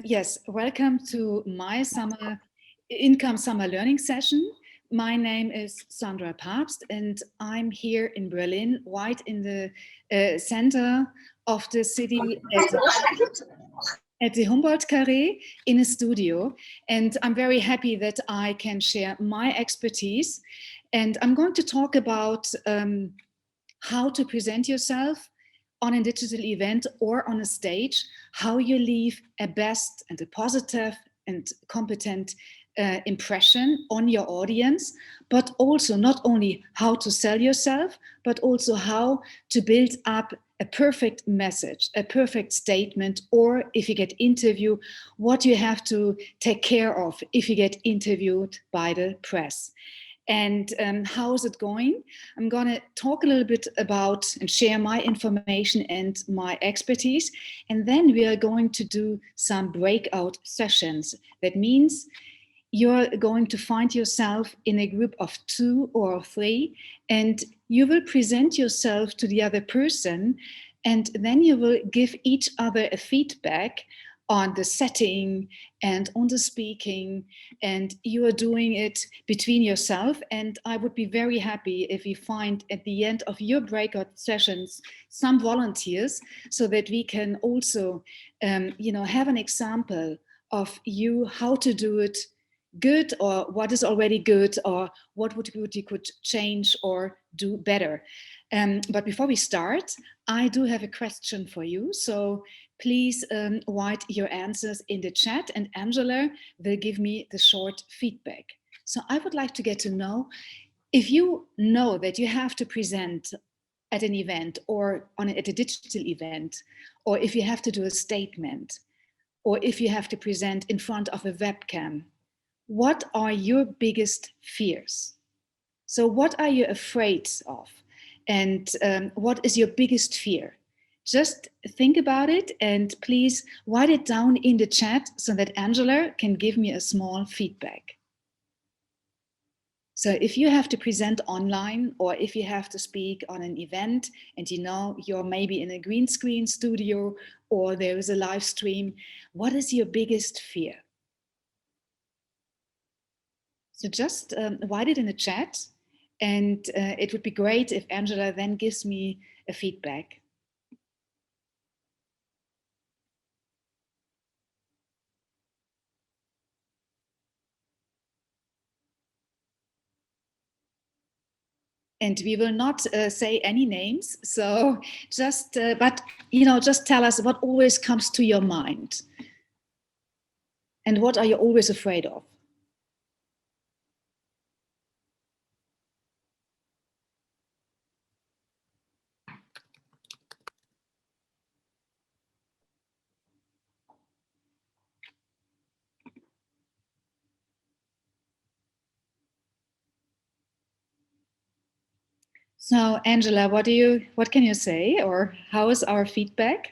Yes, welcome to my INCON Summer Learning Session. My name is Sandra Pabst and I'm here in Berlin, right in the center of the city at the Humboldt Carré in a studio. And I'm very happy that I can share my expertise. And I'm going to talk about how to present yourself on a digital event or on a stage, how you leave a best and a positive and competent impression on your audience, but also not only how to sell yourself, but also how to build up a perfect message, a perfect statement, or if you get interviewed, what you have to take care of if you get interviewed by the press. And how is it going? I'm going to talk a little bit about and share my information and my expertise. And then we are going to do some breakout sessions. That means you're going to find yourself in a group of 2 or 3, and you will present yourself to the other person. And then you will give each other a feedback on the setting and on the speaking, and you are doing it between yourself. And I would be very happy if you find at the end of your breakout sessions some volunteers, so that we can also have an example of you, how to do it good, or what is already good, or what you could change or do better. But before we start, I do have a question for you. So please write your answers in the chat, and Angela will give me the short feedback. So I would like to get to know if you know that you have to present at an event or at a digital event, or if you have to do a statement, or if you have to present in front of a webcam. What are your biggest fears? So what are you afraid of? And what is your biggest fear? Just think about it and please write it down in the chat so that Angela can give me a small feedback. So if you have to present online, or if you have to speak on an event and you're maybe in a green screen studio or there is a live stream, what is your biggest fear? So just write it in the chat, and it would be great if Angela then gives me a feedback. And we will not say any names. So just, but just tell us what always comes to your mind. And what are you always afraid of? So Angela, what can you say, or how is our feedback?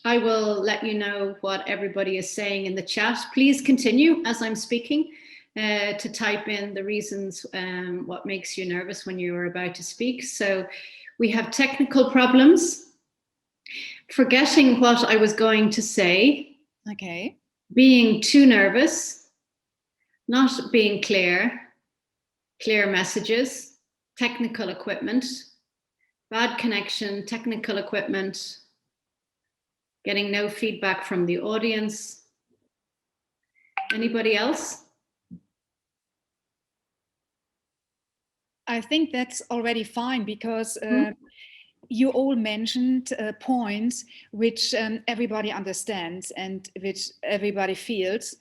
I will let you know what everybody is saying in the chat. Please continue as I'm speaking to type in the reasons what makes you nervous when you are about to speak. So we have technical problems, forgetting what I was going to say, Okay. being too nervous, not being clear messages, technical equipment, bad connection, technical equipment, getting no feedback from the audience. Anybody else? I think that's already fine, because you all mentioned points which everybody understands and which everybody feels.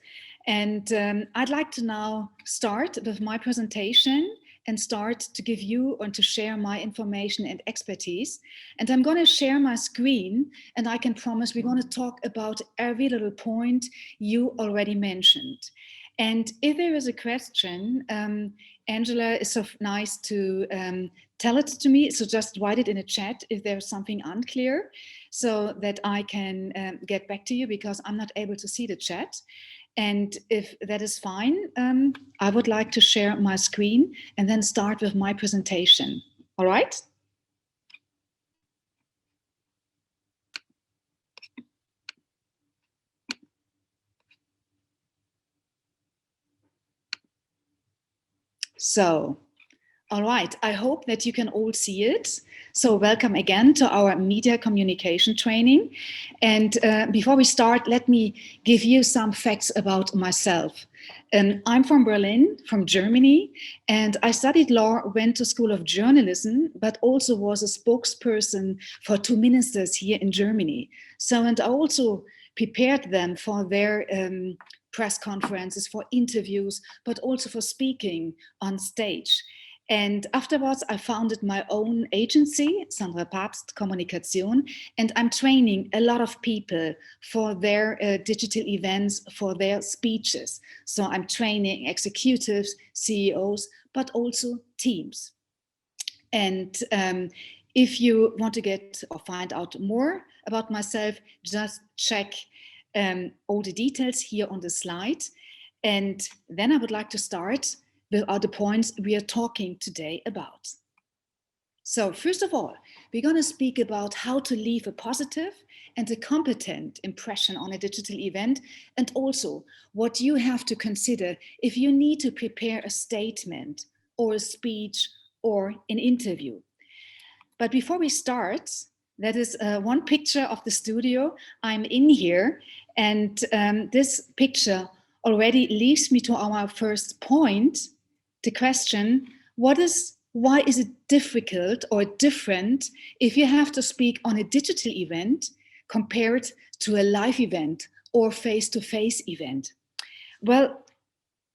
And I'd like to now start with my presentation and start to give you and to share my information and expertise. And I'm going to share my screen, and I can promise we're going to talk about every little point you already mentioned. And if there is a question, Angela is so nice to tell it to me. So just write it in a chat if there's something unclear, so that I can get back to you, because I'm not able to see the chat. And if that is fine, I would like to share my screen and then start with my presentation. All right? So, all right, I hope that you can all see it. So welcome again to our media communication training. And before we start, let me give you some facts about myself. I'm from Berlin, from Germany, and I studied law, went to School of Journalism, but also was a spokesperson for two ministers here in Germany. So, and I also prepared them for their press conferences, for interviews, but also for speaking on stage. And afterwards, I founded my own agency, Sandra Pabst Kommunikation, and I'm training a lot of people for their digital events, for their speeches. So I'm training executives, CEOs, but also teams. And if you want to get or find out more about myself, just check all the details here on the slide. And then I would like to start with the points we are talking today about. So first of all, we're going to speak about how to leave a positive and a competent impression on a digital event, and also what you have to consider if you need to prepare a statement or a speech or an interview. But before we start, that is one picture of the studio. I'm in here, and this picture already leads me to our first point, the question, why is it difficult or different if you have to speak on a digital event compared to a live event or face-to-face event? Well,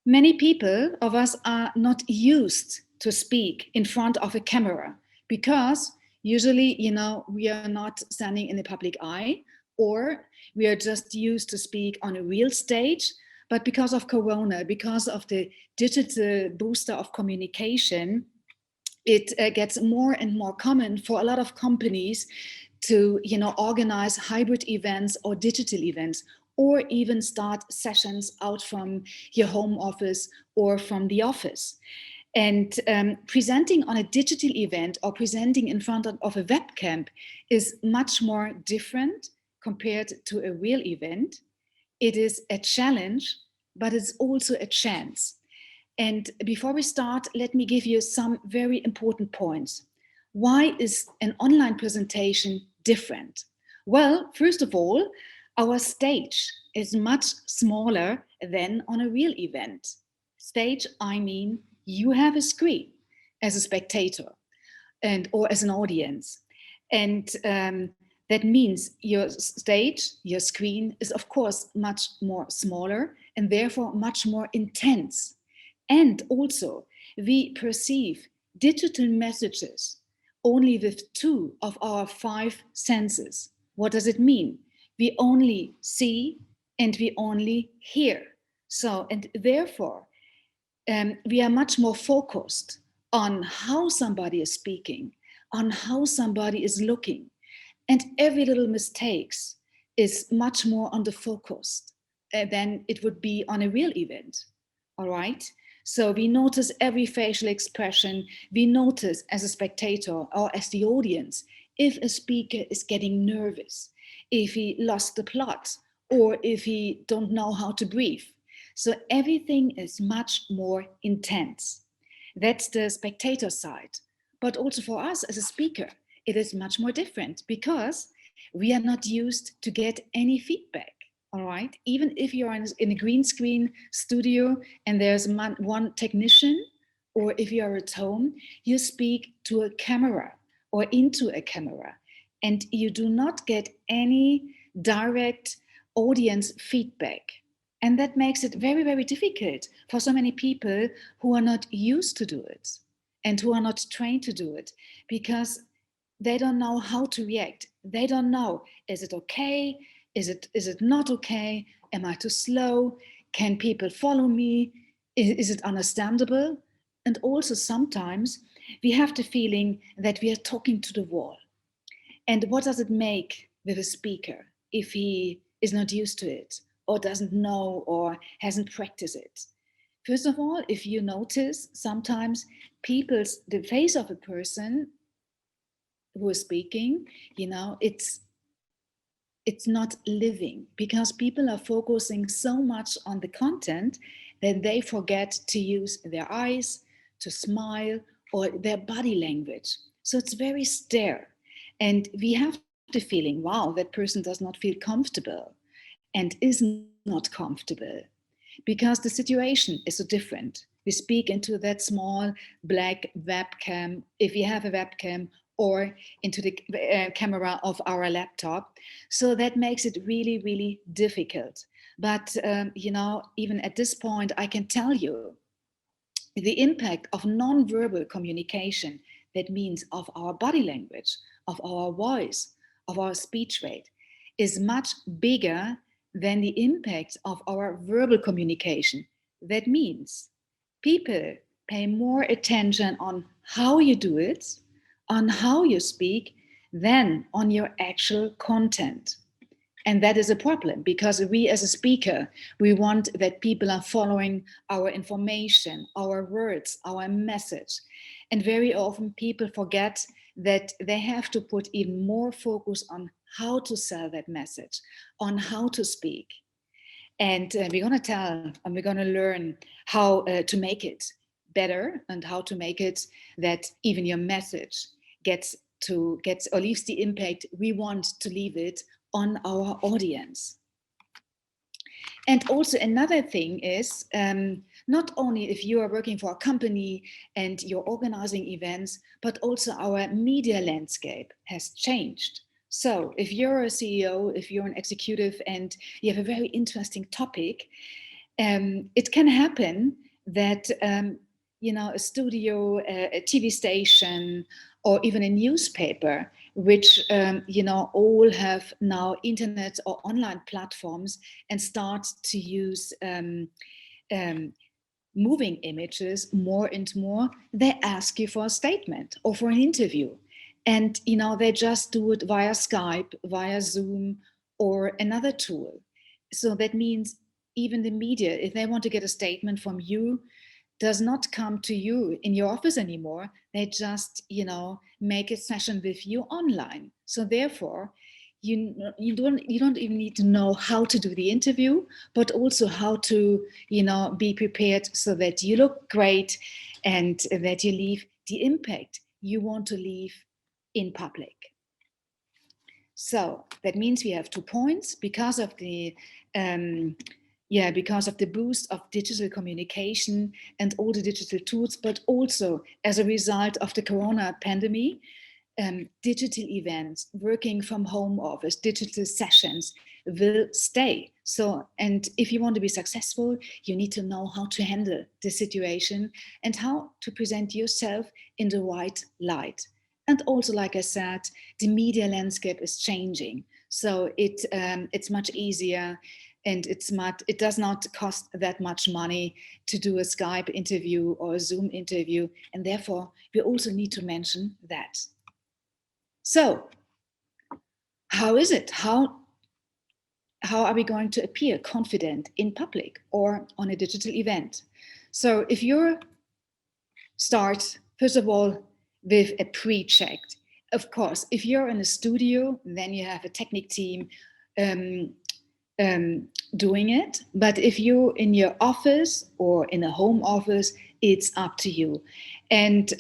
many people of us are not used to speak in front of a camera because usually, we are not standing in the public eye, or we are just used to speak on a real stage. But because of Corona, because of the digital booster of communication, it gets more and more common for a lot of companies to organize hybrid events or digital events, or even start sessions out from your home office or from the office. And presenting on a digital event or presenting in front of a webcam is much more different compared to a real event. It is a challenge, but it's also a chance. And before we start, let me give you some very important points. Why is an online presentation different? Well, first of all, our stage is much smaller than on a real event. Stage, I mean, you have a screen as a spectator or as an audience. And that means your stage, your screen is of course much more smaller and therefore much more intense. And also, we perceive digital messages only with 2 of our 5 senses. What does it mean? We only see and we only hear. So, and therefore, we are much more focused on how somebody is speaking, on how somebody is looking. And every little mistakes is much more on the focus than it would be on a real event. All right. So we notice every facial expression. We notice as a spectator or as the audience if a speaker is getting nervous, if he lost the plot, or if he don't know how to breathe. So everything is much more intense. That's the spectator side. But also for us as a speaker, it is much more different because we are not used to get any feedback. All right. Even if you're in a green screen studio and there's one technician, or if you're at home, you speak to a camera or into a camera, and you do not get any direct audience feedback. And that makes it very, very difficult for so many people who are not used to do it and who are not trained to do it, because they don't know how to react. They don't know, is it okay? Is it not okay? Am I too slow? Can people follow me? Is it understandable? And also sometimes we have the feeling that we are talking to the wall. And what does it make with a speaker if he is not used to it or doesn't know or hasn't practiced it? First of all, if you notice, sometimes the face of a person who is speaking, it's not living, because people are focusing so much on the content that they forget to use their eyes, to smile, or their body language. So it's very stare. And we have the feeling, wow, that person does not feel comfortable and is not comfortable because the situation is so different. We speak into that small black webcam, if we have a webcam, or into the camera of our laptop. So that makes it really, really difficult. But, even at this point, I can tell you the impact of non-verbal communication, that means of our body language, of our voice, of our speech rate, is much bigger than the impact of our verbal communication. That means people pay more attention on how you do it, on how you speak, than on your actual content. And that is a problem because we as a speaker, we want that people are following our information, our words, our message. And very often people forget that they have to put even more focus on how to sell that message, on how to speak. And we're going to tell and we're going to learn how to make it better and how to make it that even your message gets or leaves the impact we want to leave it on our audience. And also another thing is not only if you are working for a company and you're organizing events, but also our media landscape has changed. So if you're a CEO, if you're an executive and you have a very interesting topic, it can happen that a studio, a TV station, or even a newspaper, which all have now internet or online platforms and start to use moving images more and more, they ask you for a statement or for an interview. And they just do it via Skype, via Zoom, or another tool. So that means even the media, if they want to get a statement from you, does not come to you in your office anymore. They just, make a session with you online. So therefore, you don't even need to know how to do the interview, but also how to, be prepared so that you look great and that you leave the impact you want to leave in public. So that means we have 2 points because of the boost of digital communication and all the digital tools, but also as a result of the corona pandemic, digital events, working from home office, digital sessions will stay. So, and if you want to be successful, you need to know how to handle the situation and how to present yourself in the right light. And also, like I said, the media landscape is changing. So it's much easier and it does not cost that much money to do a Skype interview or a Zoom interview. And therefore, we also need to mention that. So, how is it? How are we going to appear confident in public or on a digital event? So if you start, first of all, with a pre-check. Of course, if you're in a studio, then you have a technique team doing it. But if you're in your office or in a home office, it's up to you. And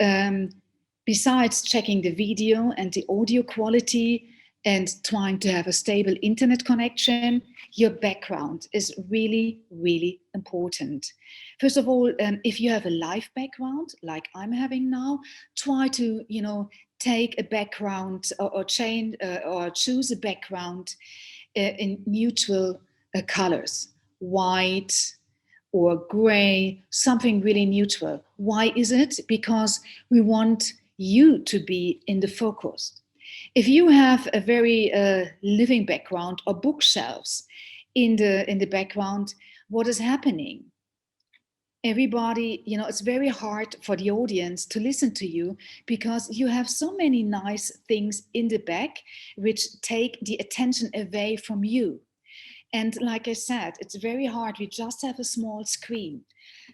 besides checking the video and the audio quality and trying to have a stable internet connection, your background is really, really important. First of all, if you have a live background, like I'm having now, try to, take a background or choose a background in neutral colors, white or gray, something really neutral. Why is it? Because we want you to be in the focus. If you have a very living background or bookshelves in the background, what is happening? Everybody, it's very hard for the audience to listen to you because you have so many nice things in the back which take the attention away from you. And like I said, it's very hard. We just have a small screen.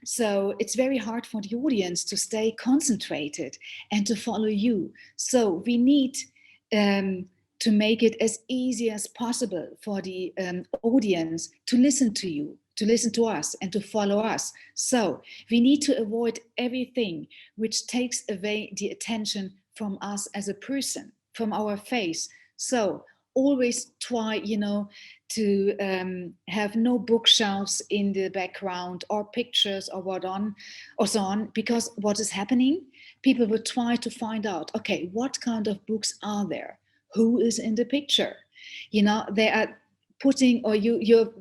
So it's very hard for the audience to stay concentrated and to follow you. So we need to make it as easy as possible for the audience to listen to you, to to listen to us and to follow us. So we need to avoid everything which takes away the attention from us as a person, from our face. So always try, to have no bookshelves in the background or pictures or so on, because what is happening? People will try to find out, okay, what kind of books are there? Who is in the picture? They are putting, or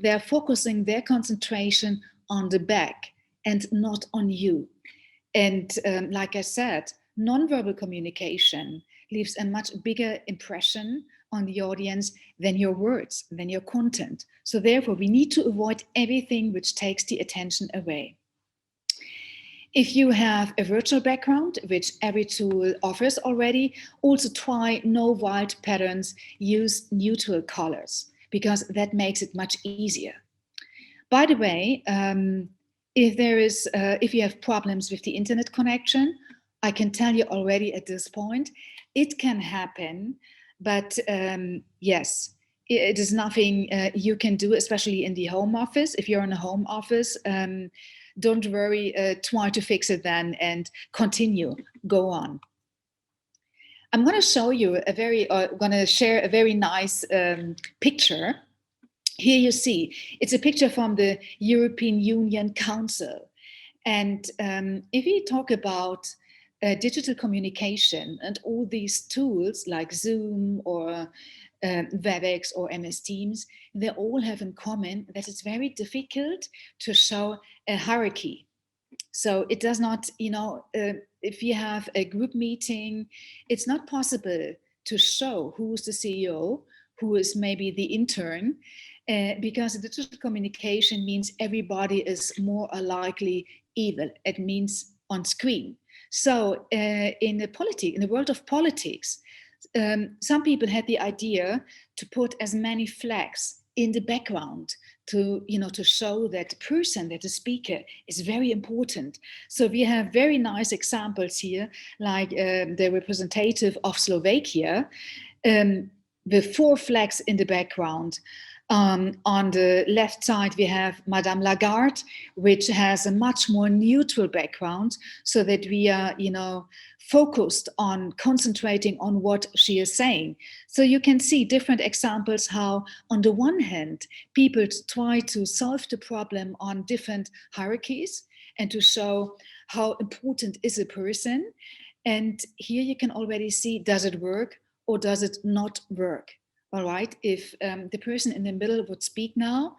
they're focusing their concentration on the back and not on you. And like I said, nonverbal communication leaves a much bigger impression on the audience than your words, than your content. So therefore, we need to avoid everything which takes the attention away. If you have a virtual background, which every tool offers already, also try no wild patterns, use neutral colors, because that makes it much easier. By the way, if you have problems with the internet connection, I can tell you already at this point, it can happen, but yes, it is nothing you can do, especially in the home office. If you're in a home office, don't worry, try to fix it then and continue, go on. I'm going to show you going to share a very nice picture. Here you see, it's a picture from the European Union Council. And if we talk about digital communication and all these tools like Zoom or WebEx or MS Teams, they all have in common that it's very difficult to show a hierarchy. So it does not, if you have a group meeting, it's not possible to show who's the CEO, who is maybe the intern, because digital communication means everybody is more likely evil. It means on screen. So in the world of politics, some people had the idea to put as many flags in the background to show that the person, that the speaker is very important. So we have very nice examples here, like the representative of Slovakia, with 4 flags in the background. On the left side, we have Madame Lagarde, which has a much more neutral background, so that we are, focused on concentrating on what she is saying. So you can see different examples how, on the one hand, people try to solve the problem on different hierarchies and to show how important is a person. And here you can already see, does it work or does it not work? All right, if the person in the middle would speak now,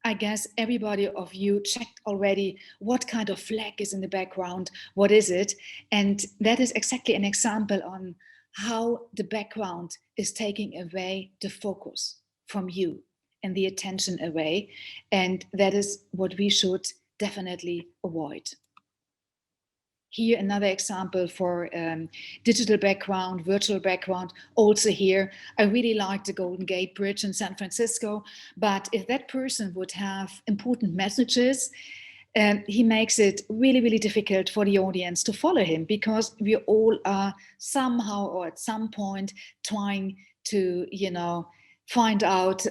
I guess everybody of you checked already what kind of flag is in the background, what is it? And that is exactly an example on how the background is taking away the focus from you and the attention away. And that is what we should definitely avoid. Here, another example for digital background, virtual background. Also here, I really like the Golden Gate Bridge in San Francisco. But if that person would have important messages, he makes it really, really difficult for the audience to follow him, because we all are somehow or at some point trying to, find out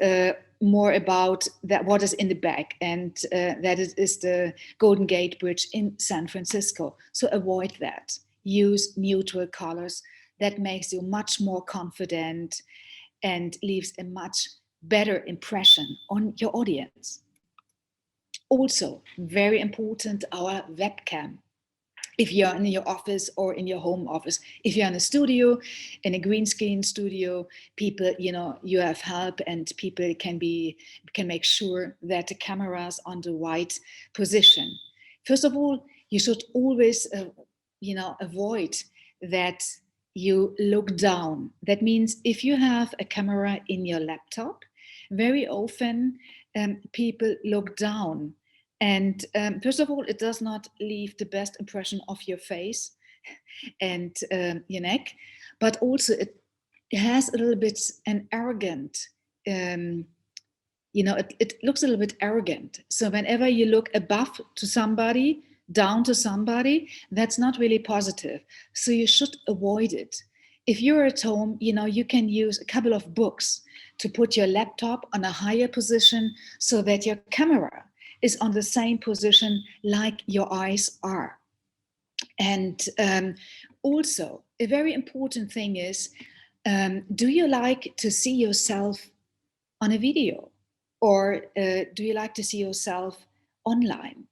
more about that, what is in the back, and that is the Golden Gate Bridge in San Francisco. So avoid that. Use neutral colors. That makes you much more confident and leaves a much better impression on your audience. Also, very important, our webcam. If you're in your office or in your home office, if you're in a studio, in a green screen studio, people, you have help, and people can make sure that the camera is on the right position. First of all, you should always, avoid that you look down. That means if you have a camera in your laptop, very often people look down. And first of all, it does not leave the best impression of your face and your neck, but also it has a little bit an arrogant, it looks a little bit arrogant. So whenever you look above to somebody, down to somebody, that's not really positive. So you should avoid it. If you're at home, you can use a couple of books to put your laptop on a higher position so that your camera is on the same position like your eyes are. And also, a very important thing is, do you like to see yourself on a video? Or do you like to see yourself online?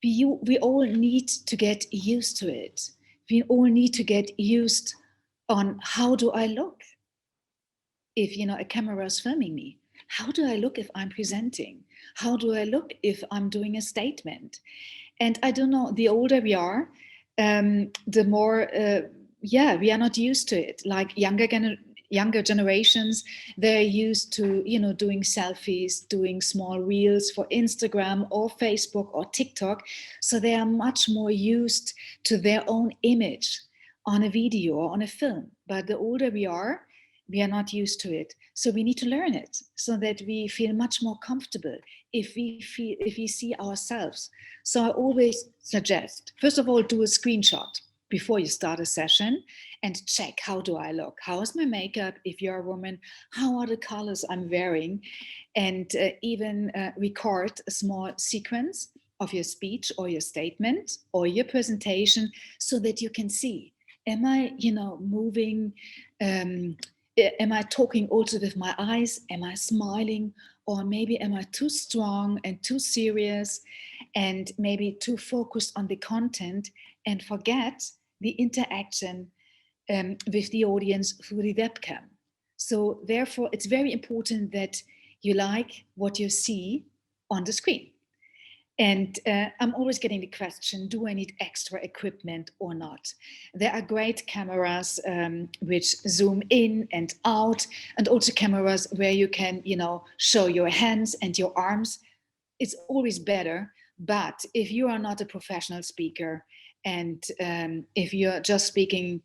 We all need to get used to it. We all need to get used on how do I look if a camera is filming me? How do I look if I'm presenting? How do I look if I'm doing a statement? And I don't know, the older we are, the more, we are not used to it. Like younger generations, they're used to, doing selfies, doing small reels for Instagram or Facebook or TikTok. So they are much more used to their own image on a video or on a film. But the older we are not used to it. So we need to learn it so that we feel much more comfortable if we see ourselves. So I always suggest, first of all, do a screenshot before you start a session and check, how do I look? How is my makeup? If you're a woman, how are the colors I'm wearing? And even record a small sequence of your speech or your statement or your presentation so that you can see, am I, moving? Am I talking also with my eyes? Am I smiling? Or maybe am I too strong and too serious and maybe too focused on the content and forget the interaction with the audience through the webcam? So therefore, it's very important that you like what you see on the screen. And I'm always getting the question, do I need extra equipment or not? There are great cameras which zoom in and out, and also cameras where you can, show your hands and your arms. It's always better. But if you are not a professional speaker and if you're just speaking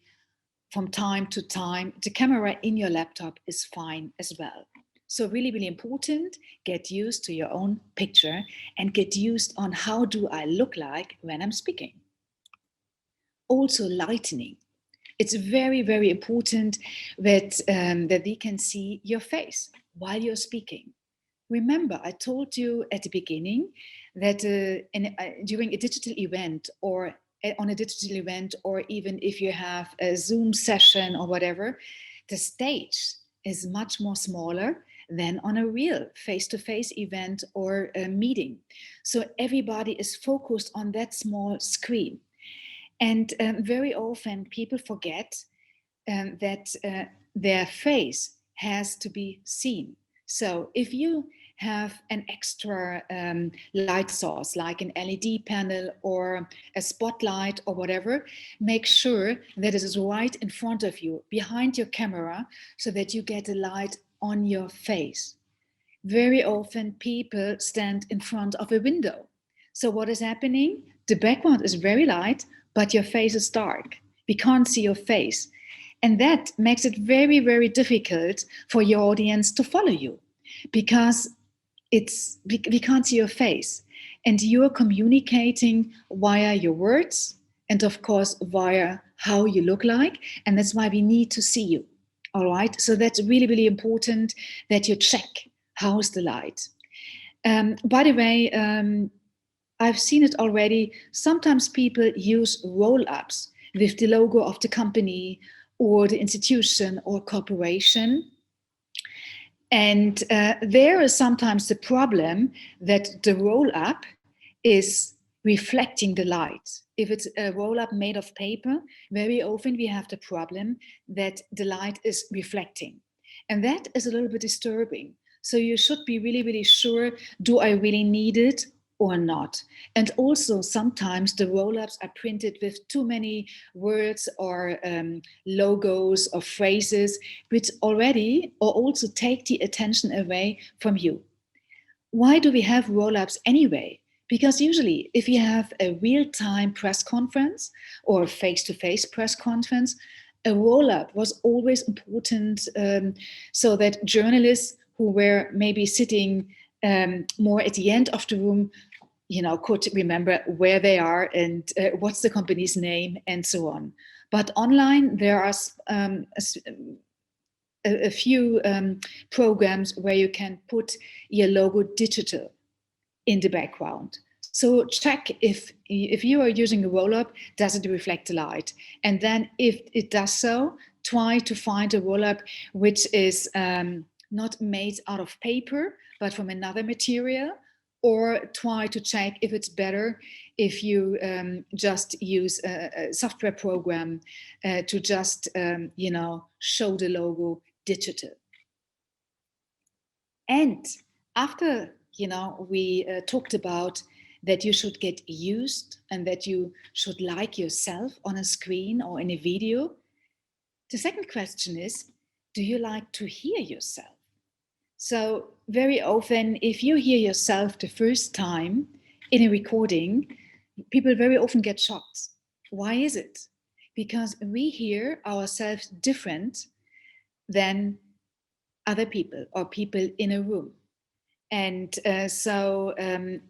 from time to time, the camera in your laptop is fine as well. So really, really important, get used to your own picture and get used on how do I look like when I'm speaking. Also lightening. It's very, very important that we can see your face while you're speaking. Remember, I told you at the beginning that during a digital event or on a digital event, or even if you have a Zoom session or whatever, the stage is much more smaller than on a real face-to-face event or a meeting. So everybody is focused on that small screen. And very often people forget that their face has to be seen. So if you have an extra light source like an LED panel or a spotlight or whatever, make sure that it is right in front of you, behind your camera, so that you get the light on your face. Very often people stand in front of a window. So what is happening? The background is very light, but your face is dark. We can't see your face. And that makes it very, very difficult for your audience to follow you because we can't see your face. And you're communicating via your words and of course via how you look like. And that's why we need to see you. All right. So that's really, really important that you check how's the light. By the way, I've seen it already. Sometimes people use roll-ups with the logo of the company or the institution or corporation. And there is sometimes the problem that the roll-up is reflecting the light. If it's a roll-up made of paper, very often we have the problem that the light is reflecting. And that is a little bit disturbing. So you should be really, really sure, do I really need it or not? And also sometimes the roll-ups are printed with too many words or logos or phrases, which already or also take the attention away from you. Why do we have roll-ups anyway? Because usually if you have a real-time press conference or a face-to-face press conference, a roll-up was always important so that journalists who were maybe sitting more at the end of the room, could remember where they are and what's the company's name and so on. But online, there are a few programs where you can put your logo digital in the background. So check if you are using a roll-up, does it reflect the light? And then if it does so, try to find a roll-up which is not made out of paper, but from another material, or try to check if it's better if you just use a software program to just, show the logo digital. And after, we talked about that you should get used and that you should like yourself on a screen or in a video, the second question is, do you like to hear yourself? So very often, if you hear yourself the first time in a recording, people very often get shocked. Why is it? Because we hear ourselves different than other people or people in a room. And so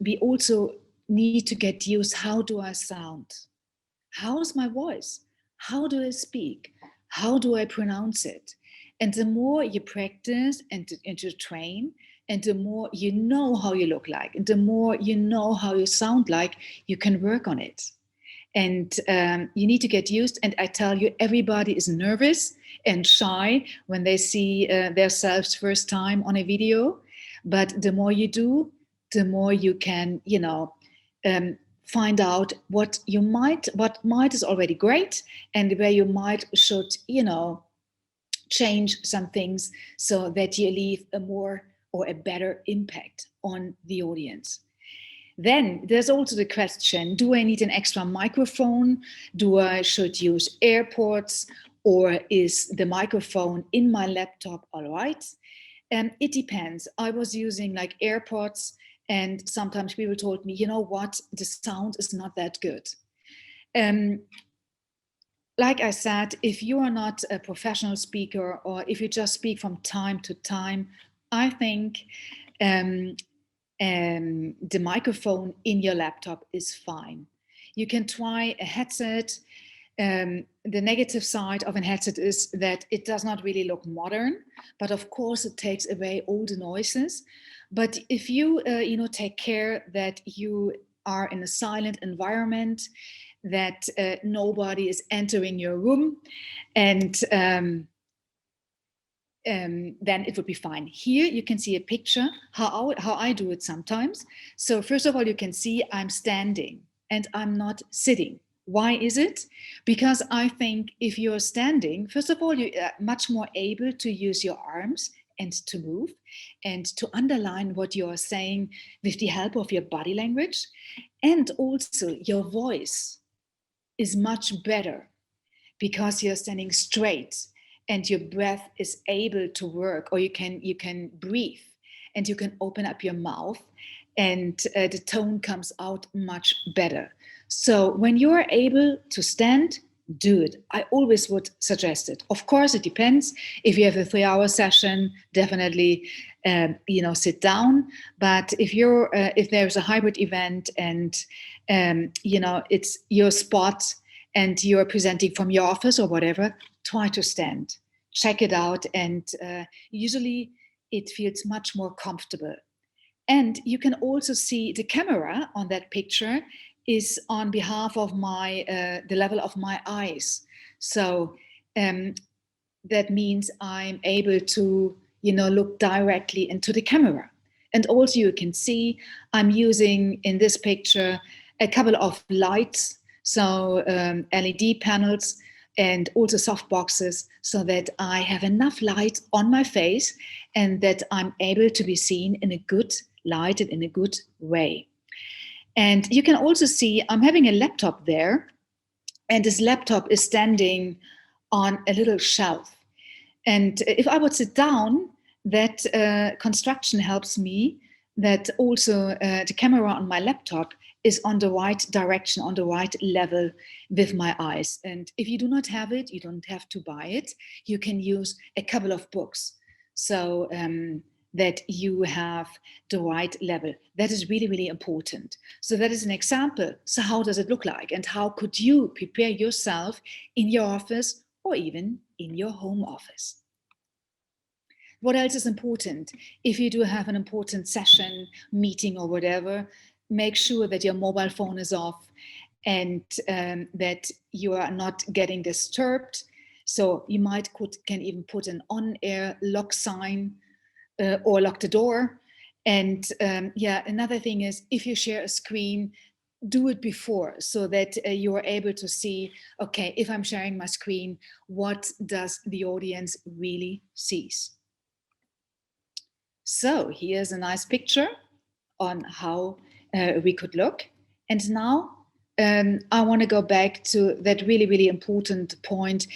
we also need to get used, how do I sound? How's my voice? How do I speak? How do I pronounce it? And the more you practice and to train, and the more you know how you look like, and the more you know how you sound like, you can work on it. And you need to get used. And I tell you, everybody is nervous and shy when they see themselves first time on a video. But the more you do, the more you can, find out what might is already great, and where you might should, change some things so that you leave a more or a better impact on the audience. Then there's also the question, do I need an extra microphone? Should use AirPods, or is the microphone in my laptop all right? It depends. I was using like AirPods, and sometimes people told me, you know what, the sound is not that good. Like I said, if you are not a professional speaker, or if you just speak from time to time, I think the microphone in your laptop is fine. You can try a headset. The negative side of a headset is that it does not really look modern, but of course it takes away all the noises. But if you, take care that you are in a silent environment, that nobody is entering your room, and then it would be fine. Here you can see a picture, how I do it sometimes. So first of all, you can see I'm standing and I'm not sitting. Why is it? Because I think if you're standing, first of all, you're much more able to use your arms and to move and to underline what you're saying with the help of your body language. And also your voice is much better because you're standing straight and your breath is able to work, or you can breathe and you can open up your mouth, and the tone comes out much better. So when you're able to stand, do it. I always would suggest it. Of course, it depends. If you have a 3-hour session, definitely, sit down. But if there's a hybrid event and it's your spot and you're presenting from your office or whatever, try to stand. Check it out, and usually it feels much more comfortable. And you can also see the camera on that picture is on behalf of the level of my eyes. So that means I'm able to, look directly into the camera. And also you can see I'm using in this picture a couple of lights, so LED panels and also soft boxes, so that I have enough light on my face and that I'm able to be seen in a good light and in a good way. And you can also see I'm having a laptop there, and this laptop is standing on a little shelf. And if I would sit down, that construction helps me that also the camera on my laptop is on the right direction, on the right level with my eyes. And if you do not have it, you don't have to buy it. You can use a couple of books so that you have the right level. That is really, really important. So that is an example. So how does it look like? And how could you prepare yourself in your office or even in your home office? What else is important? If you do have an important session, meeting or whatever, make sure that your mobile phone is off and that you are not getting disturbed. So you can even put an on-air lock sign or lock the door. And another thing is, if you share a screen, do it before so that you are able to see, okay, if I'm sharing my screen, what does the audience really sees? So here's a nice picture on how we could look. And now I want to go back to that really, really important point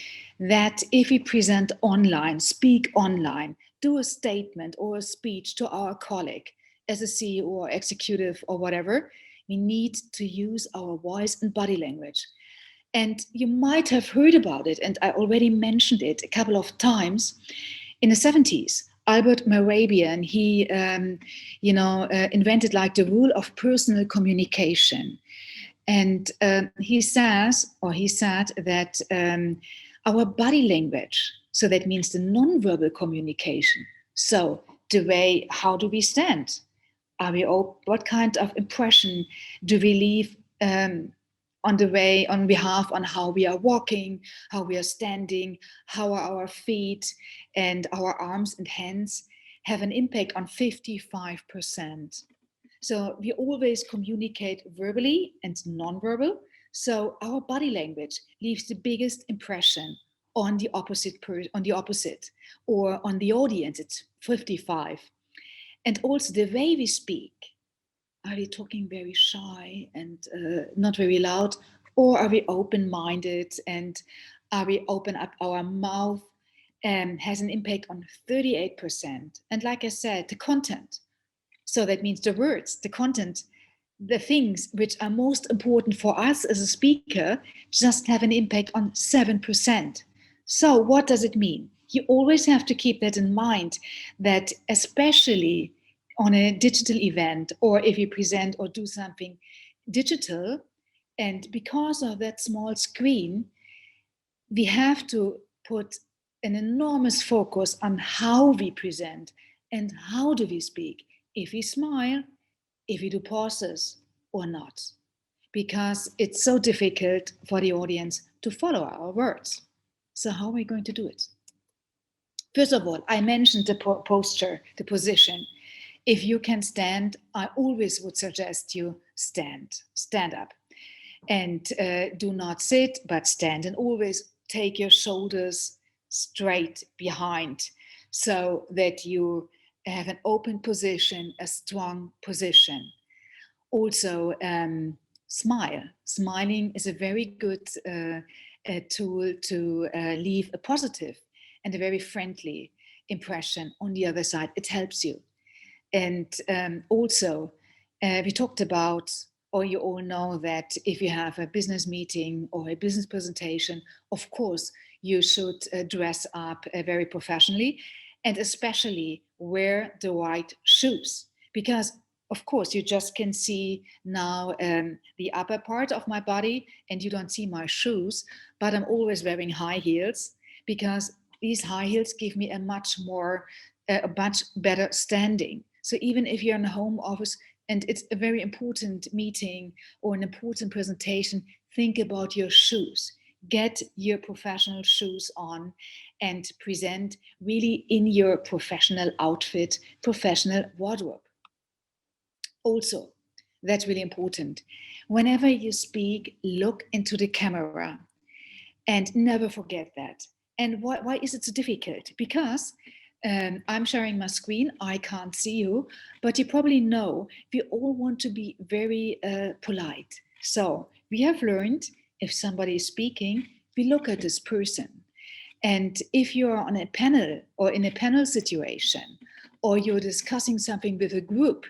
that if we present online, speak online, do a statement or a speech to our colleague as a CEO or executive or whatever, we need to use our voice and body language. And you might have heard about it, and I already mentioned it a couple of times. In the 70s, Albert Moravian, he, invented like the rule of personal communication. And he said that our body language, so that means the nonverbal communication. So the way, how do we stand? What kind of impression do we leave on behalf on how we are walking, how we are standing, how are our feet and our arms and hands have an impact on 55%. So we always communicate verbally and non-verbal. So our body language leaves the biggest impression on the opposite or on the audience. It's 55. And also the way we speak. Are we talking very shy and not very loud? Or are we open-minded and are we open up our mouth? Has an impact on 38%. And like I said, the content. So that means the words, the content, the things which are most important for us as a speaker just have an impact on 7%. So what does it mean? You always have to keep that in mind, that especially on a digital event or if you present or do something digital, and because of that small screen, we have to put an enormous focus on how we present and how do we speak. If we smile, if we do pauses or not, because it's so difficult for the audience to follow our words. So how are we going to do it? First of all, I mentioned the posture, the position. If you can stand, I always would suggest you stand up. And do not sit, but stand, and always take your shoulders straight behind so that you have an open position, a strong position. Also, smile. Smiling is a very good tool to leave a positive and a very friendly impression on the other side. It helps you. And also, we talked about, or you all know that if you have a business meeting or a business presentation, of course, you should dress up very professionally and especially wear the right shoes. Because, of course, you just can see now the upper part of my body and you don't see my shoes, but I'm always wearing high heels because these high heels give me a much better standing. So even if you're in a home office and it's a very important meeting or an important presentation, think about your shoes. Get your professional shoes on and present really in your professional outfit, professional wardrobe. Also, that's really important. Whenever you speak, look into the camera and never forget that. And why is it so difficult? Because I'm sharing my screen, I can't see you, but you probably know we all want to be very polite. So we have learned if somebody is speaking, we look at this person. And if you're on a panel or in a panel situation, or you're discussing something with a group,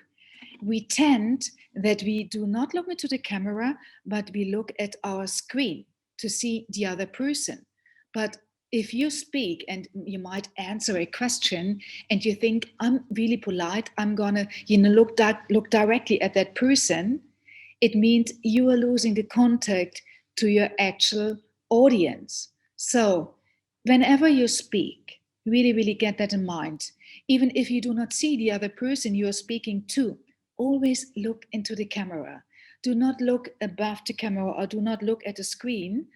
we tend that we do not look into the camera, but we look at our screen to see the other person. But if you speak and you might answer a question and you think, I'm really polite, I'm gonna look directly at that person, it means you are losing the contact to your actual audience. So whenever you speak, really, really get that in mind. Even if you do not see the other person you are speaking to, always look into the camera. Do not look above the camera or do not look at the screen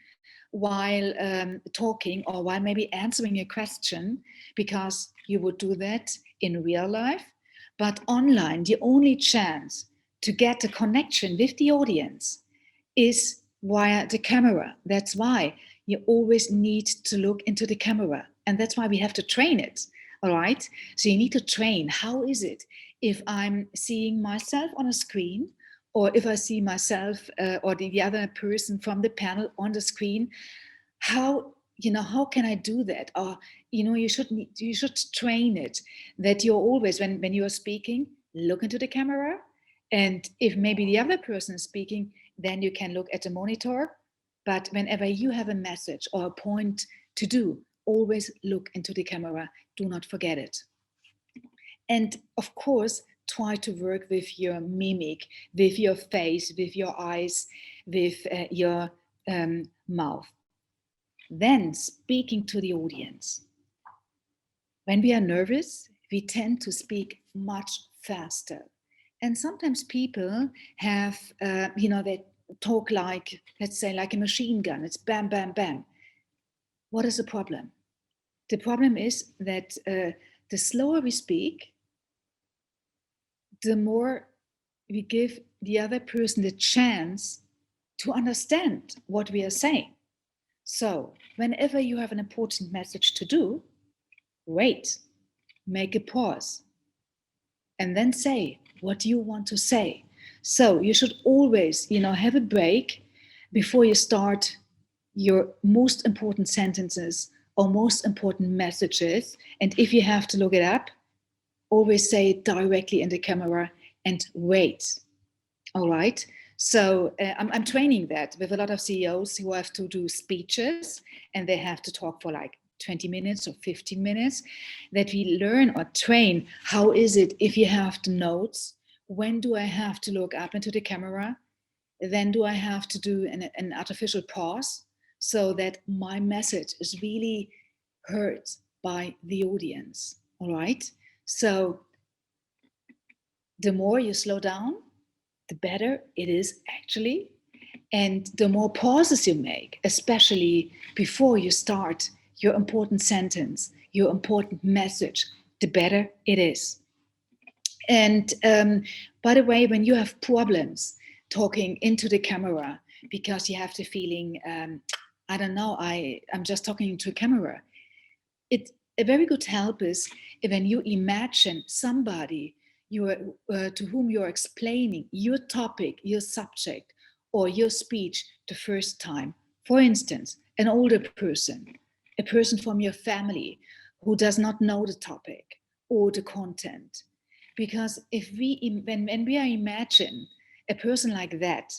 while talking or while maybe answering a question, because you would do that in real life. But online, the only chance to get a connection with the audience is via the camera. That's why you always need to look into the camera. And that's why we have to train it. All right. So you need to train. How is it if I'm seeing myself on a screen, or if I see myself or the other person from the panel on the screen? How can I do that? Or you should train it, that you're always, when you are speaking, look into the camera. And if maybe the other person is speaking, then you can look at the monitor. But whenever you have a message or a point to do, always look into the camera. Do not forget it. And of course, try to work with your mimic, with your face, with your eyes, with your mouth. Then speaking to the audience. When we are nervous, we tend to speak much faster. And sometimes people have, they talk like, let's say, like a machine gun. It's bam, bam, bam. What is the problem? The problem is that the slower we speak, the more we give the other person the chance to understand what we are saying. So whenever you have an important message to do, wait, make a pause, and then say what you want to say. So you should always, have a break before you start your most important sentences or most important messages. And if you have to look it up, always say it directly in the camera and wait. All right. So I'm training that with a lot of CEOs who have to do speeches and they have to talk for like 20 minutes or 15 minutes, that we learn or train how is it if you have the notes, when do I have to look up into the camera, then do I have to do an artificial pause so that my message is really heard by the audience. All right. So the more you slow down, the better it is actually. And the more pauses you make, especially before you start your important sentence, your important message, the better it is. And by the way, when you have problems talking into the camera because you have the feeling, I don't know, I'm just talking to a camera, a very good help is when you imagine somebody to whom you're explaining your topic, your subject, or your speech the first time. For instance, an older person, a person from your family who does not know the topic or the content. Because when we imagine a person like that,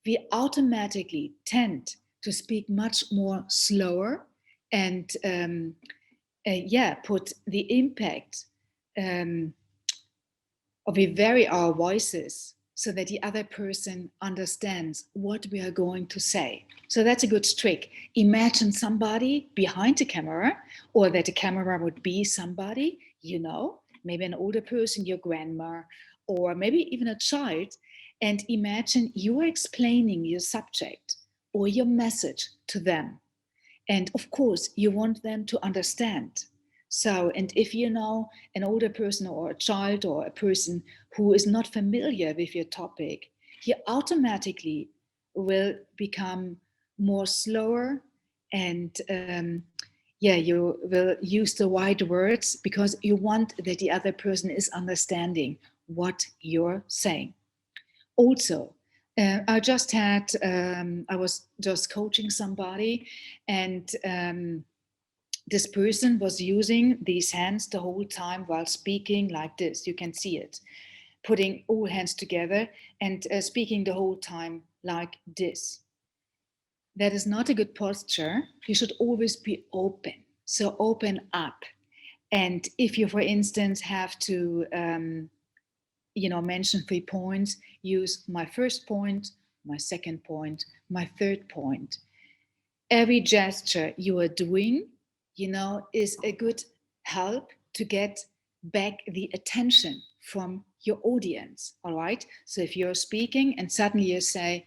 we automatically tend to speak much more slower and put the impact of we vary our voices so that the other person understands what we are going to say. So that's a good trick. Imagine somebody behind the camera, or that the camera would be somebody, maybe an older person, your grandma, or maybe even a child, and imagine you are explaining your subject or your message to them. And of course, you want them to understand. So, and if you know an older person or a child or a person who is not familiar with your topic, you automatically will become more slower and you will use the right words because you want that the other person is understanding what you're saying. Also, I was just coaching somebody, and this person was using these hands the whole time while speaking like this. You can see it, putting all hands together and speaking the whole time like this. That is not a good posture. You should always be open. So open up. And if you, for instance, have to mention 3 points, use my first point, my second point, my third point. Every gesture you are doing, is a good help to get back the attention from your audience, all right? So if you're speaking and suddenly you say,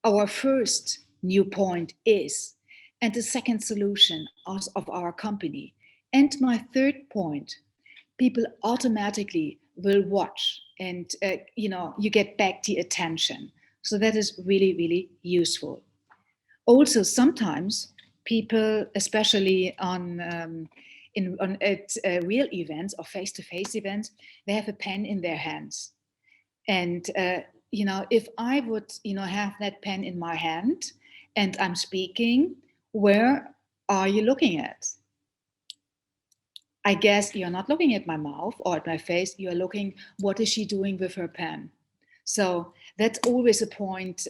our first new point is, and the second solution of our company, and my third point, people automatically will watch and, you get back the attention. So that is really, really useful. Also, sometimes people, especially at real events or face-to-face events, they have a pen in their hands. And if I would, have that pen in my hand and I'm speaking, where are you looking at? I guess you're not looking at my mouth or at my face. You're looking, what is she doing with her pen? So that's always a point.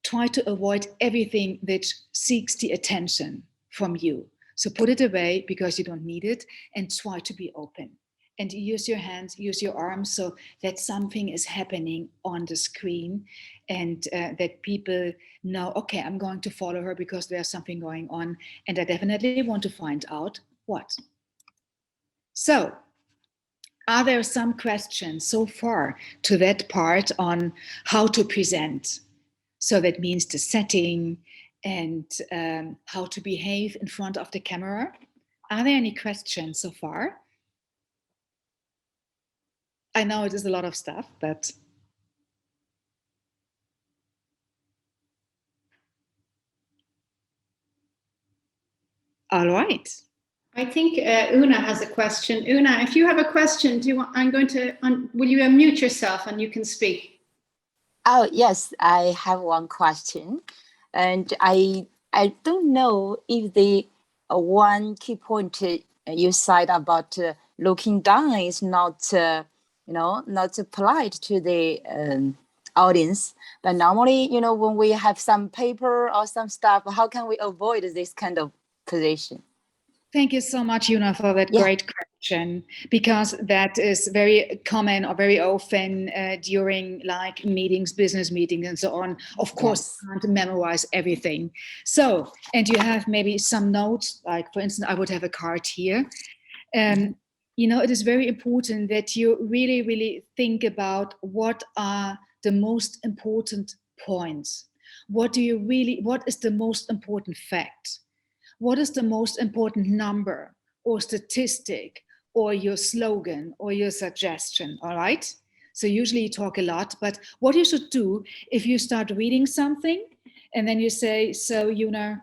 Try to avoid everything that seeks the attention from you. So put it away because you don't need it, and try to be open. And use your hands, use your arms, so that something is happening on the screen, and that people know, okay, I'm going to follow her because there's something going on, and I definitely want to find out what. So, are there some questions so far to that part on how to present? So that means the setting and how to behave in front of the camera. Are there any questions so far? I know it is a lot of stuff, but. All right. I think Una has a question. Una, if you have a question, will you unmute yourself and you can speak? Oh, yes, I have one question. And I don't know if the one key point you said about looking down is not, not polite to the audience. But normally, when we have some paper or some stuff, how can we avoid this kind of position? Thank you so much, Una, for that great question, because that is very common or very often during like meetings, business meetings and so on. Of course, you can't memorize everything. So, and you have maybe some notes, like for instance, I would have a card here. It is very important that you really, really think about what are the most important points. What is the most important fact? What is the most important number or statistic or your slogan or your suggestion, all right? So usually you talk a lot, but what you should do if you start reading something and then you say, so, Una,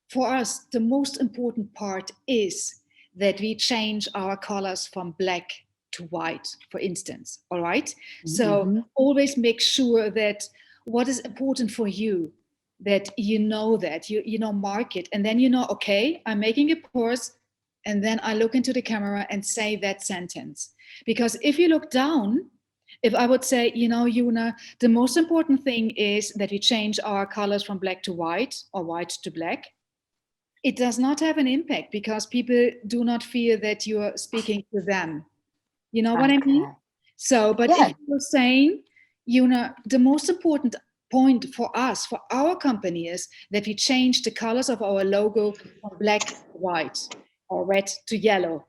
for us, the most important part is that we change our colors from black to white, for instance, all right? So always make sure that what is important for you, that you know, mark it, and then okay, I'm making a pause, and then I look into the camera and say that sentence. Because if you look down, if I would say, Una, the most important thing is that we change our colors from black to white or white to black, it does not have an impact because people do not feel that you're speaking to them. You know what I mean? So, but if you're saying, the most important point for us, for our company, is that we change the colors of our logo from black to white or red to yellow.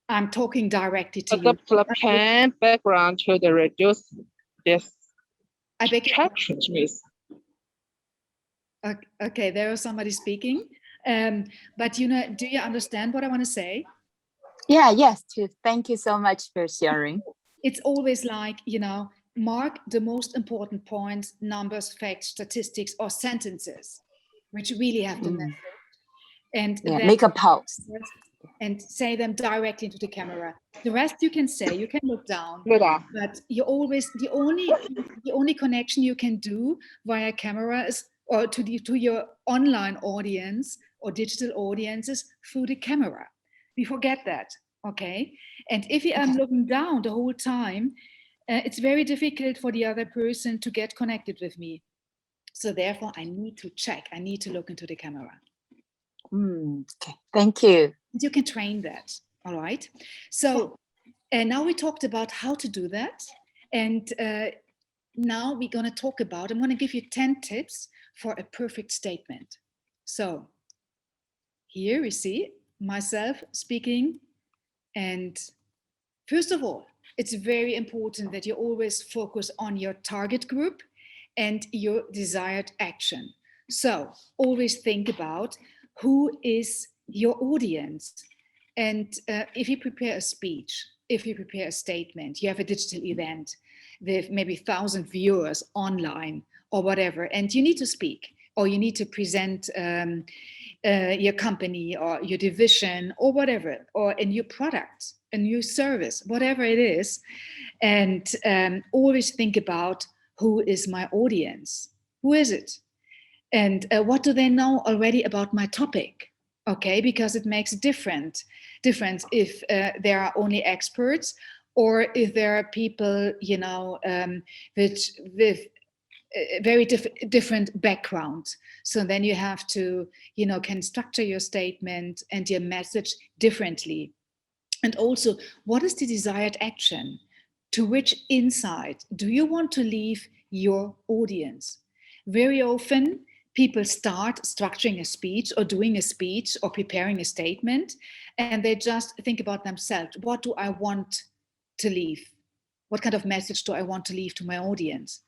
I'm talking directly to you. The pen background to the reduce this distractions, miss. Okay, there is somebody speaking. But do you understand what I want to say? Yes, thank you so much for sharing. It's always like, mark the most important points, numbers, facts, statistics, or sentences, which really have the message. And then make a pause. And say them directly into the camera. The rest you can say, you can look down, but you always, the only connection you can do via camera is, or to your online audience or digital audiences, through the camera. We forget that, okay? And if you are looking down the whole time, it's very difficult for the other person to get connected with me. So therefore, I need to check. I need to look into the camera. Okay, thank you. You can train that, all right? So now we talked about how to do that. And now we're going to talk about, I'm going to give you 10 tips for a perfect statement. So here we see myself speaking, and First of all, it's very important that you always focus on your target group and your desired action. So always think about who is your audience. And if you prepare a speech, if you prepare a statement, you have a digital event with maybe 1,000 viewers online or whatever, and you need to speak or you need to present your company or your division or whatever, or a new product, a new service, whatever it is. And always think about who is my audience? Who is it? And what do they know already about my topic? Okay, because it makes a difference if there are only experts or if there are people, with very different background. So then you have to, can structure your statement and your message differently. And also, what is the desired action? To which insight do you want to leave your audience? Very often, people start structuring a speech or doing a speech or preparing a statement, and they just think about themselves. What do I want to leave? What kind of message do I want to leave to my audience?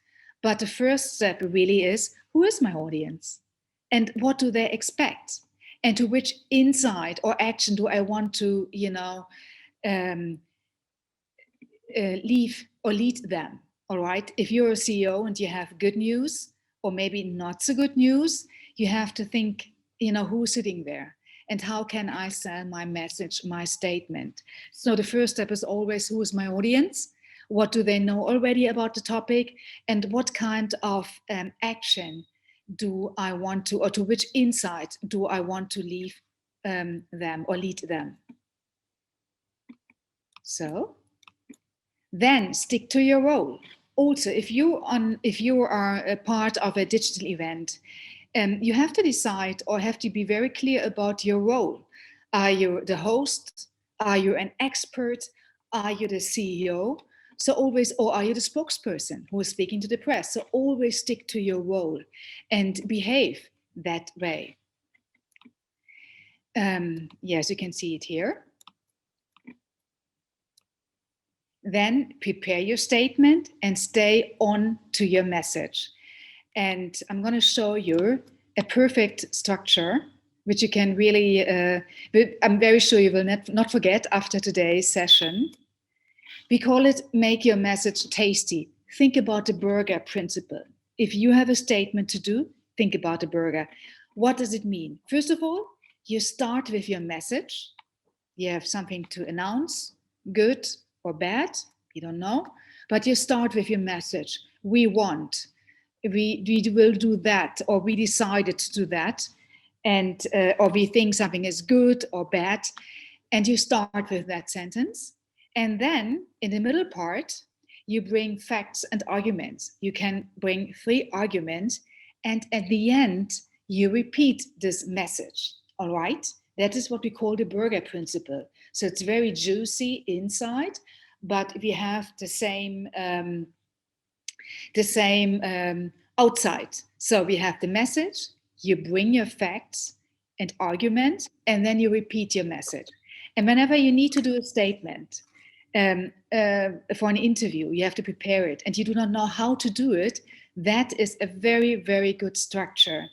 But the first step really is, who is my audience? And what do they expect? And to which insight or action do I want to, leave or lead them? All right. If you're a CEO and you have good news or maybe not so good news, you have to think, who's sitting there and how can I sell my message, my statement? So the first step is always, who is my audience? What do they know already about the topic? And what kind of action do I want to, or to which insight do I want to leave them or lead them? So then stick to your role. Also, if you are a part of a digital event, you have to decide or have to be very clear about your role. Are you the host? Are you an expert? Are you the CEO? So always, or are you the spokesperson who is speaking to the press? So always stick to your role and behave that way. Yes, you can see it here. Then prepare your statement and stay on to your message. And I'm going to show you a perfect structure, which you can really, I'm very sure you will not forget after today's session. We call it make your message tasty. Think about the burger principle. If you have a statement to do, think about the burger. What does it mean? First of all, you start with your message. You have something to announce, good or bad, you don't know, but you start with your message. We want, we will do that, or we decided to do that, and or we think something is good or bad, and you start with that sentence. And then in the middle part, you bring facts and arguments. You can bring 3 arguments, and at the end, you repeat this message, all right? That is what we call the burger principle. So it's very juicy inside, but we have the same outside. So we have the message, you bring your facts and arguments, and then you repeat your message. And whenever you need to do a statement for an interview, you have to prepare it, and you do not know how to do it, that is a very, very good structure.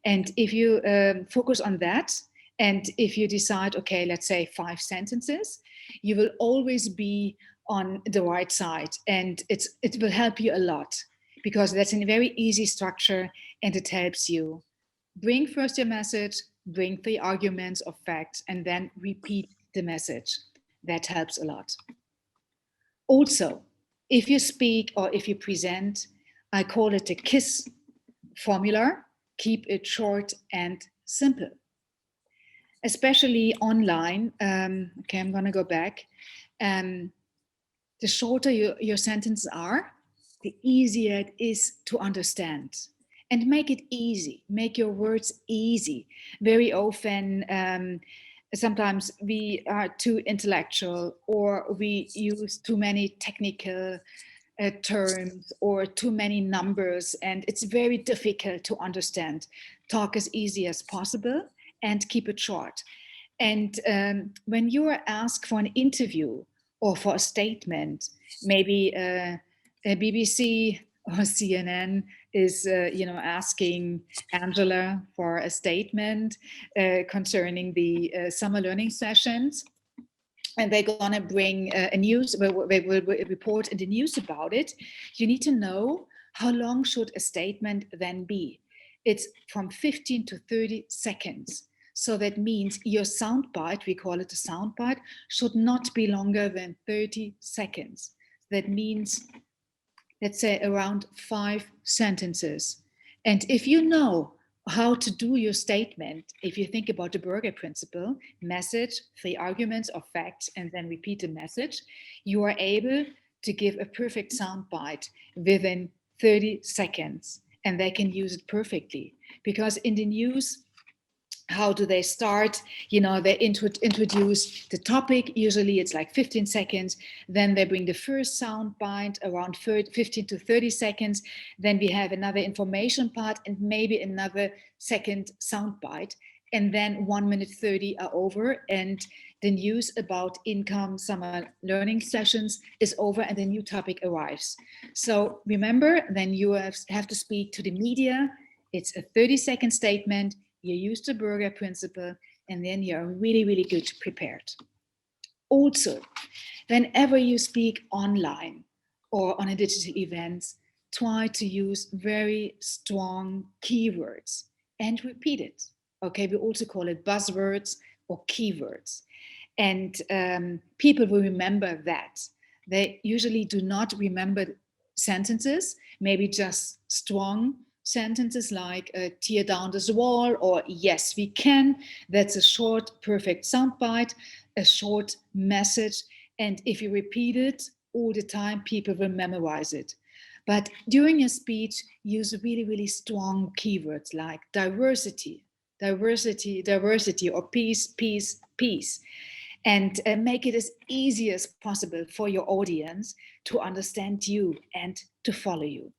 And if you focus on that, and if you decide, okay, let's say 5 sentences, you will always be on the right side, and it will help you a lot, because that's a very easy structure and it helps you. Bring first your message, bring 3 arguments of facts, and then repeat the message. That helps a lot. Also, if you speak or if you present, I call it the KISS formula. Keep it short and simple. Especially online, okay, I'm gonna go back. The shorter your sentences are, the easier it is to understand. And make it easy, make your words easy. Very often, sometimes we are too intellectual, or we use too many technical terms or too many numbers, and it's very difficult to understand. Talk as easy as possible and keep it short. And when you are asked for an interview, or for a statement. Maybe a BBC or CNN is, asking Angela for a statement concerning the summer learning sessions. And they're going to bring a news, they will report in the news about it. You need to know how long should a statement then be. It's from 15 to 30 seconds. So that means your soundbite, we call it a soundbite, should not be longer than 30 seconds. That means, let's say, around 5 sentences. And if you know how to do your statement, if you think about the Berger principle, message, 3 arguments or facts, and then repeat the message, you are able to give a perfect soundbite within 30 seconds, and they can use it perfectly. Because in the news, how do they start? They introduce the topic. Usually it's like 15 seconds. Then they bring the first sound bite around 15 to 30 seconds. Then we have another information part and maybe another second sound bite. And then 1 minute 30 are over. And the news about INCON Summer Learning Sessions is over and a new topic arrives. So remember, then you have to speak to the media. It's a 30-second statement. You use the Berger principle, and then you're really, really good prepared. Also, whenever you speak online or on a digital event, try to use very strong keywords and repeat it. Okay, we also call it buzzwords or keywords. And people will remember that. They usually do not remember sentences, maybe just strong sentences like tear down this wall or yes we can. That's a short perfect soundbite, a short message, and if you repeat it all the time, people will memorize it. But during your speech, use really, really strong keywords like diversity, or peace, peace, peace, and make it as easy as possible for your audience to understand you and to follow you.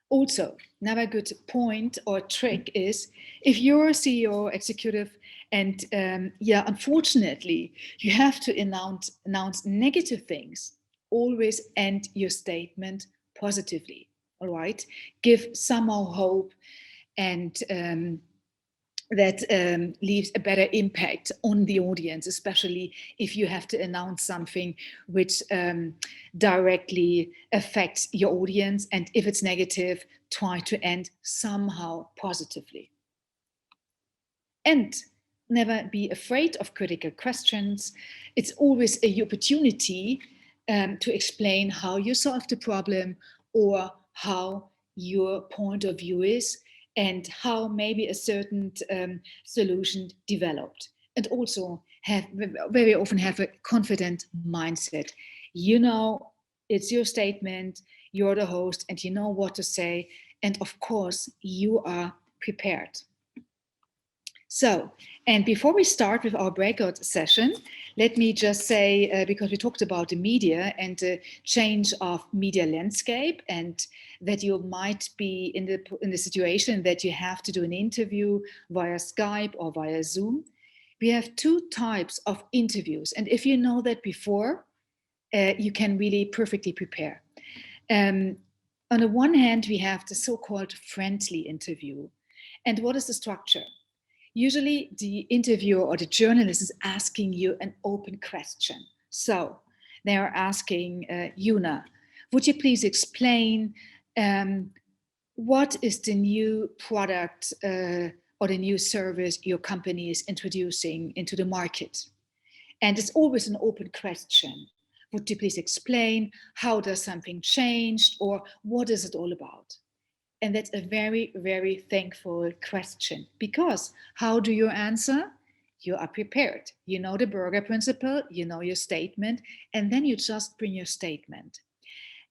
Also, another good point or trick is if you're a CEO, executive, and unfortunately, you have to announce negative things, always end your statement positively, all right? Give somehow hope, and that leaves a better impact on the audience, especially if you have to announce something which directly affects your audience. And if it's negative, try to end somehow positively. And never be afraid of critical questions. It's always an opportunity to explain how you solved the problem or how your point of view is and how maybe a certain solution developed. And also very often have a confident mindset. You know, it's your statement, you're the host, and you know what to say. And of course, you are prepared. So, and before we start with our breakout session, let me just say, because we talked about the media and the change of media landscape, and that you might be in the situation that you have to do an interview via Skype or via Zoom. We have 2 types of interviews. And if you know that before, you can really perfectly prepare. On the one hand, we have the so-called friendly interview. And what is the structure? Usually the interviewer or the journalist is asking you an open question. So they are asking, Yuna, would you please explain what is the new product or the new service your company is introducing into the market? And it's always an open question. Would you please explain how does something change or what is it all about? And that's a very, very thankful question, because how do you answer? You are prepared. You know the Berger principle, you know your statement, and then you just bring your statement.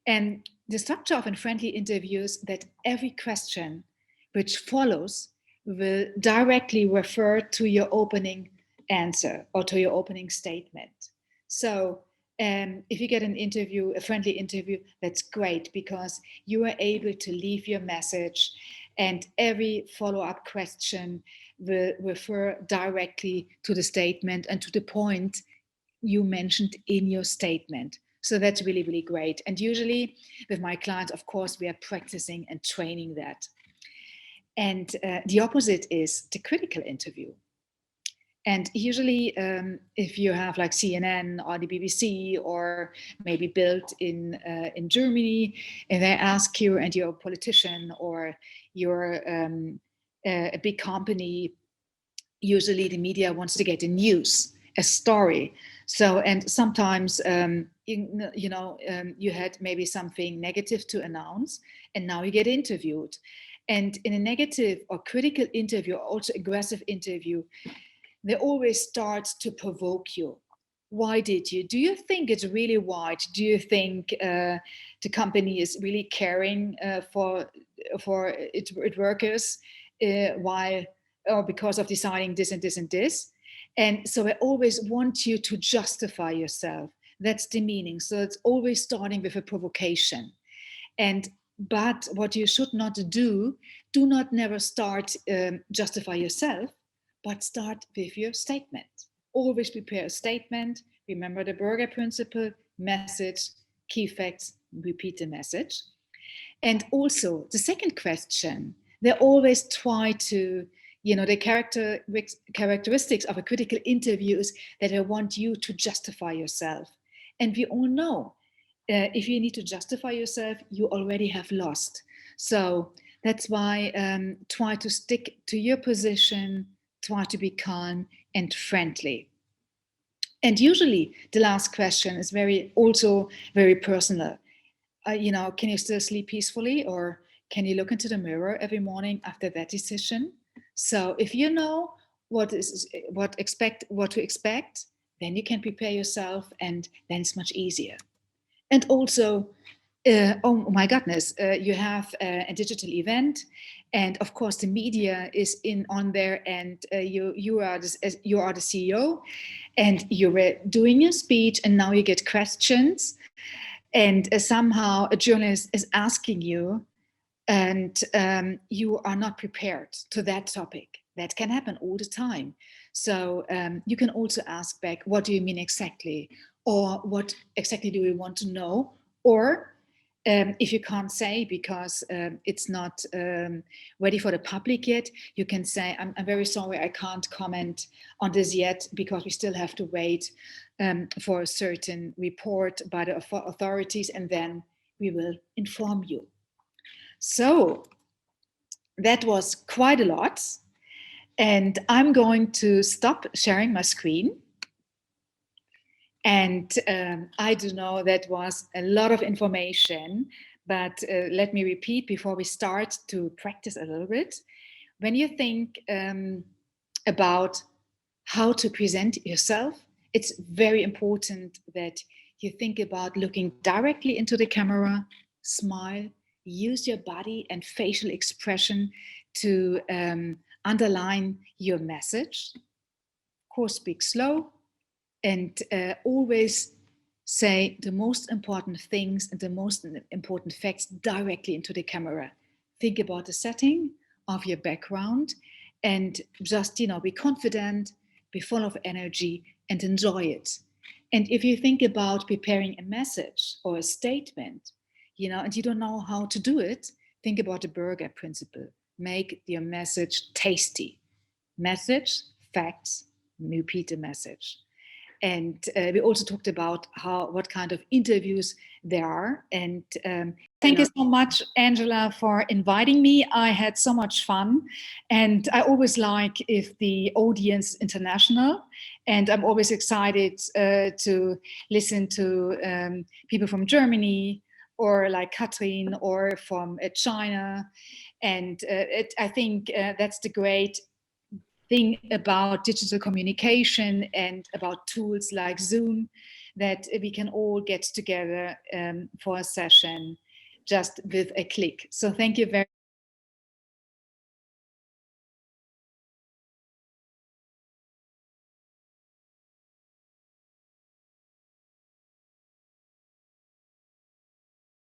And the structure of friendly interviews that every question which follows will directly refer to your opening answer or to your opening statement. So if you get an interview, a friendly interview, that's great because you are able to leave your message, and every follow-up question will refer directly to the statement and to the point you mentioned in your statement. So that's really, really great. And usually with my clients, of course, we are practicing and training that. And the opposite is the critical interview. And usually if you have like CNN or the BBC or maybe Bild in Germany, and they ask you, and you're a politician or you're a big company, usually the media wants to get the news, a story. So, and sometimes, you had maybe something negative to announce, and now you get interviewed. And in a negative or critical interview, or also aggressive interview, they always start to provoke you. Why did you? Do you think it's really right? Do you think the company is really caring for its workers? Why? Or because of deciding this and this and this? And so I always want you to justify yourself. That's the meaning. So it's always starting with a provocation. But what you should not do not never start justify yourself, but start with your statement. Always prepare a statement. Remember the Burger principle: message, key facts, repeat the message. And also the second question, they always try to, the characteristics of a critical interview is that they want you to justify yourself. And we all know, if you need to justify yourself, you already have lost. So that's why try to stick to your position, try to be calm and friendly. And usually the last question is also very personal. Can you still sleep peacefully, or can you look into the mirror every morning after that decision? So if you know what to expect, then you can prepare yourself, and then it's much easier. And also, oh my goodness, you have a digital event, and of course the media is on there, and you are the CEO, and you were doing your speech, and now you get questions, and somehow a journalist is asking you, and you are not prepared to that topic. That can happen all the time. So you can also ask back, what do you mean exactly? Or what exactly do you want to know? Or if you can't say because it's not ready for the public yet, you can say, I'm very sorry, I can't comment on this yet because we still have to wait for a certain report by the authorities, and then we will inform you. So that was quite a lot. And I'm going to stop sharing my screen. And I do know that was a lot of information, but let me repeat before we start to practice a little bit. When you think about how to present yourself, it's very important that you think about looking directly into the camera, smile, use your body and facial expression to underline your message. Of course, speak slow, and always say the most important things and the most important facts directly into the camera. Think about the setting of your background, and just, be confident, be full of energy, and enjoy it. And if you think about preparing a message or a statement, and you don't know how to do it, think about the burger principle. Make your message tasty. Message, facts, repeat the message. And we also talked about what kind of interviews there are. And thank you so much, Angela, for inviting me. I had so much fun. And I always like if the audience is international. And I'm always excited to listen to people from Germany, or like Katrin, or from China. And I think that's the great thing about digital communication and about tools like Zoom, that we can all get together for a session just with a click. So thank you very